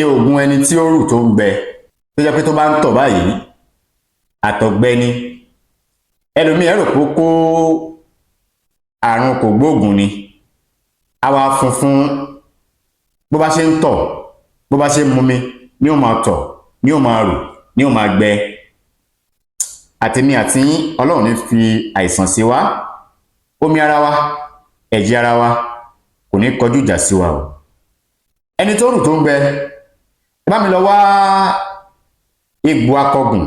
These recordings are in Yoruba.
oògùn ẹni tí ó rù tó ń gbẹ tó jẹ́ pé tó bá ń tọ̀ báyìí àtọ̀gbẹ ni. Ẹlòmíì rò pé ó kó àrùn kògbóògùn ni, á wá funfun bó bá ṣe ń tọ̀ bó bá ṣe ń mumi ni ó máa tọ̀ ni ó máa rù ni ó máa gbẹ. Àtèmi àti yín Ọlọ́run ní fi àìsàn sí wa, omi ara wa ẹ̀jẹ̀ ara wa kò ní kọjú ìjà sí wa o. Ẹni tó rù tó ń gbẹ, ẹ bá mi lọ wá egbò akọgùn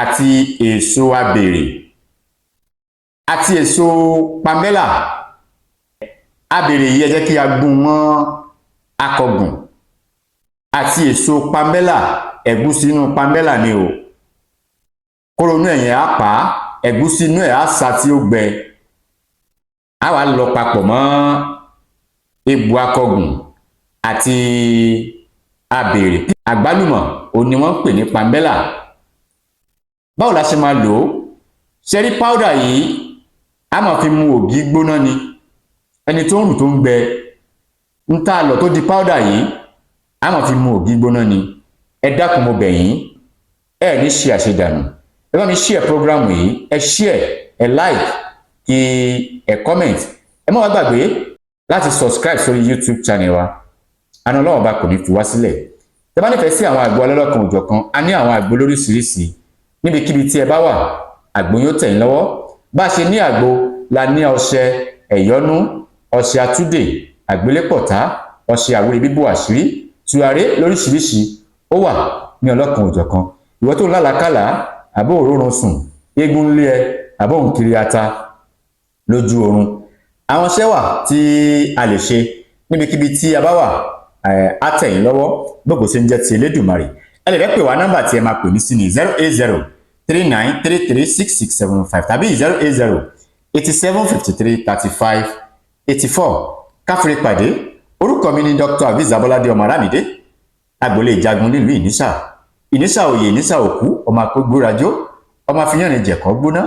àti èso abèrè àti èso pamẹ́là. Abèrè yìí ẹ jẹ́ kí a gún mọ́ akọgùn àti èso pamẹ́là, ẹ̀gúsí inú pamẹ́là ni o. Kóró inú ẹ̀yẹn á pa á, ẹ̀gúsí inú ẹ̀ á sa tí ó gbẹ. Á wá lọ papọ̀ mọ́ egbò akọgùn àti abèrè. Àgbálùmọ̀ òun ni wọ́n ń pè ní pamẹ́là. Báwo la ṣe máa lò ó? Ṣé rí powder yìí a máa fi mu ògì gbóná ni. Ẹni tó ń rù tó ń gbẹ ń tá lọ tó di powder yìí a máa fi mu ògì gbóná ni. Ẹ dákun mo bẹ̀ yín, ẹ ní ṣe àṣedànù. Ẹ bá mi share program yìí, ẹ share, ẹ like, kí ẹ comment. Ẹ má wá gbàgbé láti subscribe sórí YouTube channel wa. Àánú Ọlọ́run bá kò ní fi wá sílẹ̀. Tẹ́ bá nífẹ̀ẹ́ sí àwọn àgbo ọlọ́lọ́kan òjọ̀kan, a ní àwọn àgbo lóríṣiríṣi. Níbikíbi tí ẹ bá wà, àgbo yóò tẹ̀ yín lọ́wọ́. Bá ṣe ní àgbo la ní ọṣẹ ẹ̀yọ́nú, ọṣẹ atúdè, àgbélépọ̀tá, ọṣẹ àwúre bíbò àṣírí, tùràrí lóríṣiríṣi ó wà ní ọlọ́kan òjọ̀kan. Ìwọ tó lálàkàlà àbó òrórun sùn, eégún lé ẹ àbó òǹkiri ata lójú oorun. Àwọn iṣẹ́ wà tí a lè ṣe níbikíbi tí a bá wà, á tẹ̀ yín lọ́wọ́ gbogbo ṣe ń jẹ́ ti Elédùmarè. Ẹ lè fẹ́ pè wá, nọ́mbà tí ẹ máa pè ní sí ni 08039336675 tàbí 08087533584. Káfíńrì pàdé. Orúkọ mi ni Dr. Aviz Abolade ọmọ Aramide, agboolé Ìjagun nílùú Ìníṣà. Ìníṣà òye Ìníṣà òkú, ọmọ akógbórajó, ọmọ afiyànrin jẹ̀kọ́ gbóná.